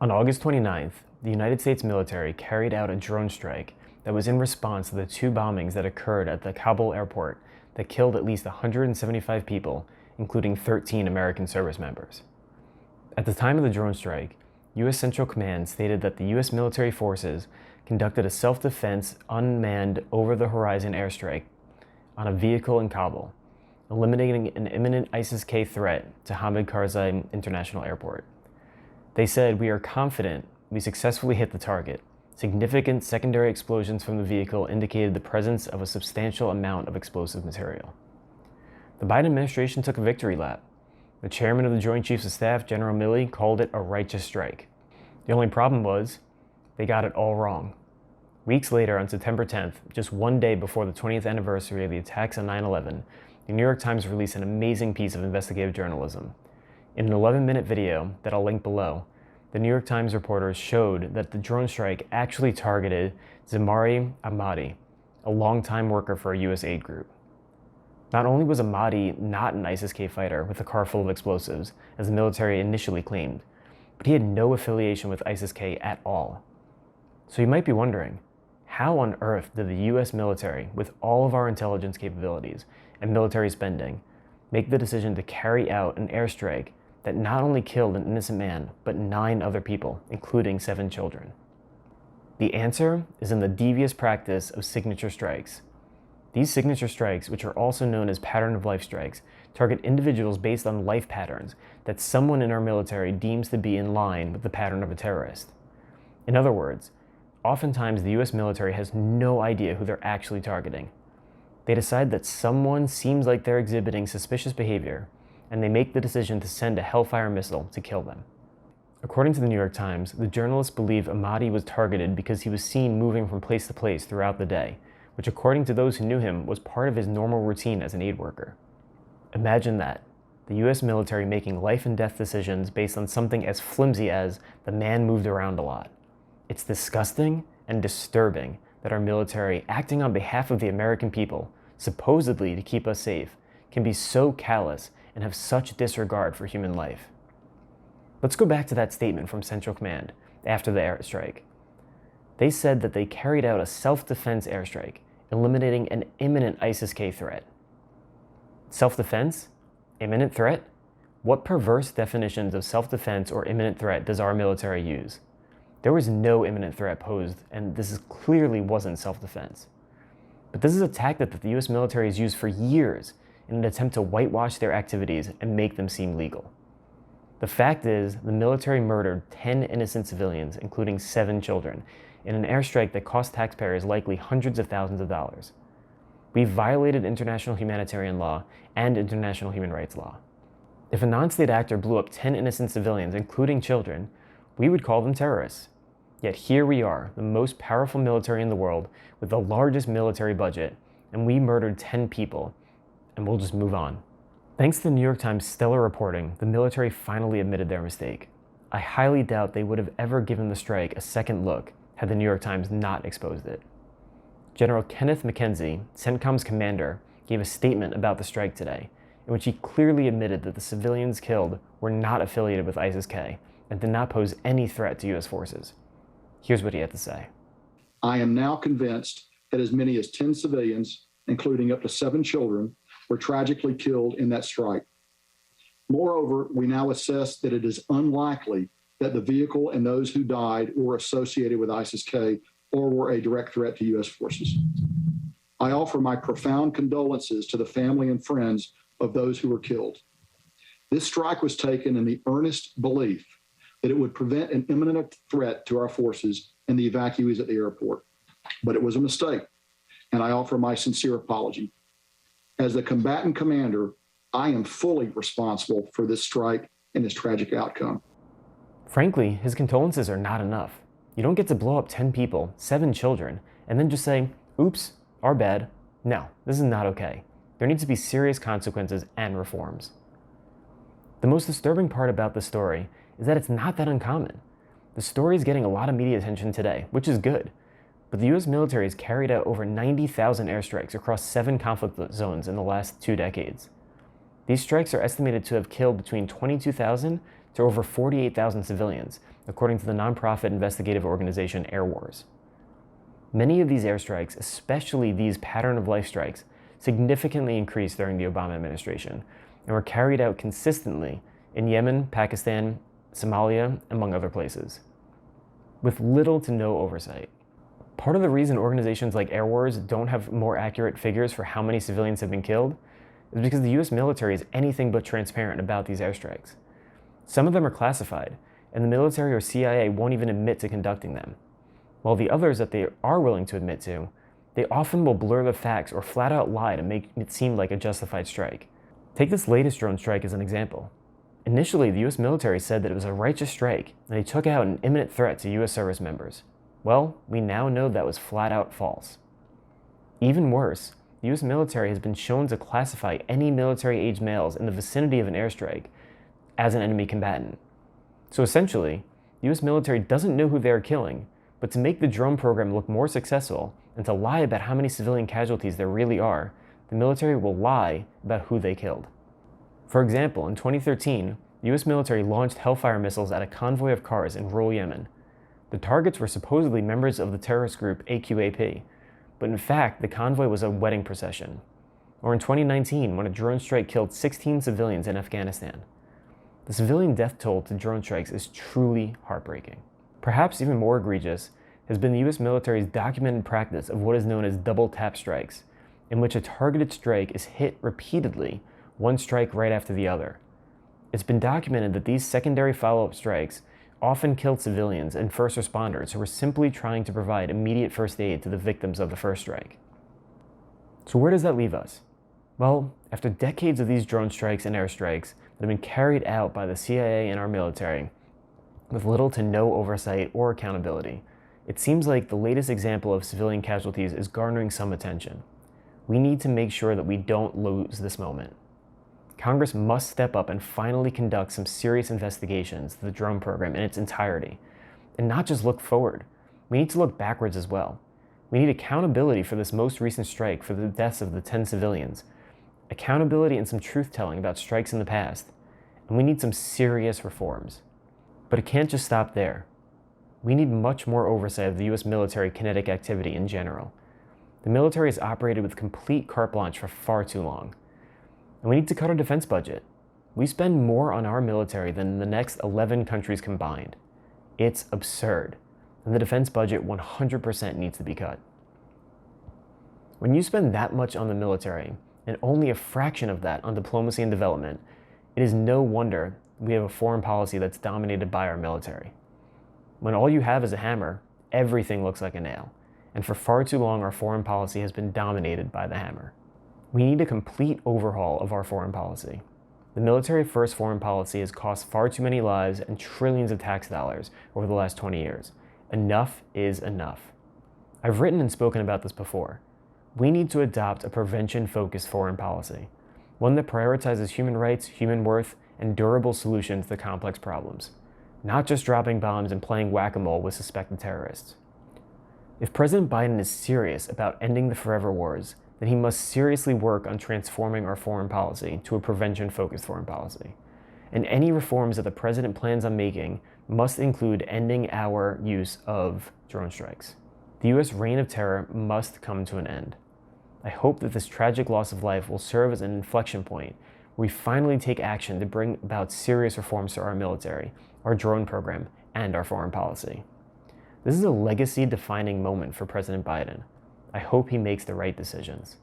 On August 29th, the United States military carried out a drone strike that was in response to the two bombings that occurred at the Kabul airport that killed at least 175 people, including 13 American service members. At the time of the drone strike, U.S. Central Command stated that the U.S. military forces conducted a self-defense unmanned over-the-horizon airstrike on a vehicle in Kabul, eliminating an imminent ISIS-K threat to Hamid Karzai International Airport. They said, "We are confident we successfully hit the target. Significant secondary explosions from the vehicle indicated the presence of a substantial amount of explosive material." The Biden administration took a victory lap. The chairman of the Joint Chiefs of Staff, General Milley, called it a righteous strike. The only problem was, they got it all wrong. Weeks later, on September 10th, just one day before the 20th anniversary of the attacks on 9/11, the New York Times released an amazing piece of investigative journalism. In an 11-minute video that I'll link below, the New York Times reporters showed that the drone strike actually targeted Zimari Ahmadi, a longtime worker for a U.S. aid group. Not only was Ahmadi not an ISIS-K fighter with a car full of explosives, as the military initially claimed, but he had no affiliation with ISIS-K at all. So you might be wondering, how on earth did the U.S. military, with all of our intelligence capabilities and military spending, make the decision to carry out an airstrike that not only killed an innocent man, but 9 other people, including 7 children? The answer is in the devious practice of signature strikes. These signature strikes, which are also known as pattern of life strikes, target individuals based on life patterns that someone in our military deems to be in line with the pattern of a terrorist. In other words, oftentimes the US military has no idea who they're actually targeting. They decide that someone seems like they're exhibiting suspicious behavior, and they make the decision to send a Hellfire missile to kill them. According to the New York Times, the journalists believe Ahmadi was targeted because he was seen moving from place to place throughout the day, which according to those who knew him was part of his normal routine as an aid worker. Imagine that, the US military making life and death decisions based on something as flimsy as the man moved around a lot. It's disgusting and disturbing that our military, acting on behalf of the American people, supposedly to keep us safe, can be so callous and have such disregard for human life. Let's go back to that statement from Central Command after the airstrike. They said that they carried out a self-defense airstrike, eliminating an imminent ISIS-K threat. Self-defense? Imminent threat? What perverse definitions of self-defense or imminent threat does our military use? There was no imminent threat posed, and this clearly wasn't self-defense. But this is a tactic that the US military has used for years in an attempt to whitewash their activities and make them seem legal. The fact is, the military murdered 10 innocent civilians, including 7 children, in an airstrike that cost taxpayers likely hundreds of thousands of dollars. We violated international humanitarian law and international human rights law. If a non-state actor blew up 10 innocent civilians, including children, we would call them terrorists. Yet here we are, the most powerful military in the world, with the largest military budget, and we murdered 10 people, and we'll just move on. Thanks to the New York Times' stellar reporting, the military finally admitted their mistake. I highly doubt they would have ever given the strike a second look had the New York Times not exposed it. General Kenneth McKenzie, CENTCOM's commander, gave a statement about the strike today, in which he clearly admitted that the civilians killed were not affiliated with ISIS-K and did not pose any threat to U.S. forces. Here's what he had to say. "I am now convinced that as many as 10 civilians, including up to 7 children, were tragically killed in that strike. Moreover, we now assess that it is unlikely that the vehicle and those who died were associated with ISIS-K or were a direct threat to U.S. forces. I offer my profound condolences to the family and friends of those who were killed. This strike was taken in the earnest belief that it would prevent an imminent threat to our forces and the evacuees at the airport. But it was a mistake, and I offer my sincere apology. As the combatant commander, I am fully responsible for this strike and this tragic outcome." Frankly, his condolences are not enough. You don't get to blow up 10 people, 7 children, and then just say, "Oops, our bad." No, this is not okay. There needs to be serious consequences and reforms. The most disturbing part about this story is that it's not that uncommon. The story is getting a lot of media attention today, which is good. But the US military has carried out over 90,000 airstrikes across 7 conflict zones in the last 2 decades. These strikes are estimated to have killed between 22,000 to over 48,000 civilians, according to the nonprofit investigative organization Air Wars. Many of these airstrikes, especially these pattern-of-life strikes, significantly increased during the Obama administration and were carried out consistently in Yemen, Pakistan, Somalia, among other places, with little to no oversight. Part of the reason organizations like Air Wars don't have more accurate figures for how many civilians have been killed is because the US military is anything but transparent about these airstrikes. Some of them are classified, and the military or CIA won't even admit to conducting them, while the others that they are willing to admit to, they often will blur the facts or flat out lie to make it seem like a justified strike. Take this latest drone strike as an example. Initially, the US military said that it was a righteous strike, and they took out an imminent threat to US service members. Well, we now know that was flat out false. Even worse, the US military has been shown to classify any military-aged males in the vicinity of an airstrike as an enemy combatant. So essentially, the US military doesn't know who they are killing, but to make the drone program look more successful and to lie about how many civilian casualties there really are, the military will lie about who they killed. For example, in 2013, the US military launched Hellfire missiles at a convoy of cars in rural Yemen. The targets were supposedly members of the terrorist group AQAP, but in fact, the convoy was a wedding procession. Or in 2019, when a drone strike killed 16 civilians in Afghanistan. The civilian death toll to drone strikes is truly heartbreaking. Perhaps even more egregious has been the US military's documented practice of what is known as double tap strikes, in which a targeted strike is hit repeatedly, one strike right after the other. It's been documented that these secondary follow-up strikes often killed civilians and first responders who were simply trying to provide immediate first aid to the victims of the first strike. So where does that leave us? Well, after decades of these drone strikes and airstrikes that have been carried out by the CIA and our military, with little to no oversight or accountability, it seems like the latest example of civilian casualties is garnering some attention. We need to make sure that we don't lose this moment. Congress must step up and finally conduct some serious investigations to the drone program in its entirety, and not just look forward. We need to look backwards as well. We need accountability for this most recent strike for the deaths of the 10 civilians, accountability and some truth-telling about strikes in the past, and we need some serious reforms. But it can't just stop there. We need much more oversight of the US military kinetic activity in general. The military has operated with complete carte blanche for far too long. And we need to cut our defense budget. We spend more on our military than the next 11 countries combined. It's absurd, and the defense budget 100% needs to be cut. When you spend that much on the military, and only a fraction of that on diplomacy and development, it is no wonder we have a foreign policy that's dominated by our military. When all you have is a hammer, everything looks like a nail, and for far too long our foreign policy has been dominated by the hammer. We need a complete overhaul of our foreign policy. The military-first foreign policy has cost far too many lives and trillions of tax dollars over the last 20 years. Enough is enough. I've written and spoken about this before. We need to adopt a prevention-focused foreign policy, one that prioritizes human rights, human worth, and durable solutions to complex problems, not just dropping bombs and playing whack-a-mole with suspected terrorists. If President Biden is serious about ending the forever wars, then he must seriously work on transforming our foreign policy to a prevention-focused foreign policy. And any reforms that the president plans on making must include ending our use of drone strikes. The US reign of terror must come to an end. I hope that this tragic loss of life will serve as an inflection point where we finally take action to bring about serious reforms to our military, our drone program, and our foreign policy. This is a legacy-defining moment for President Biden. I hope he makes the right decisions.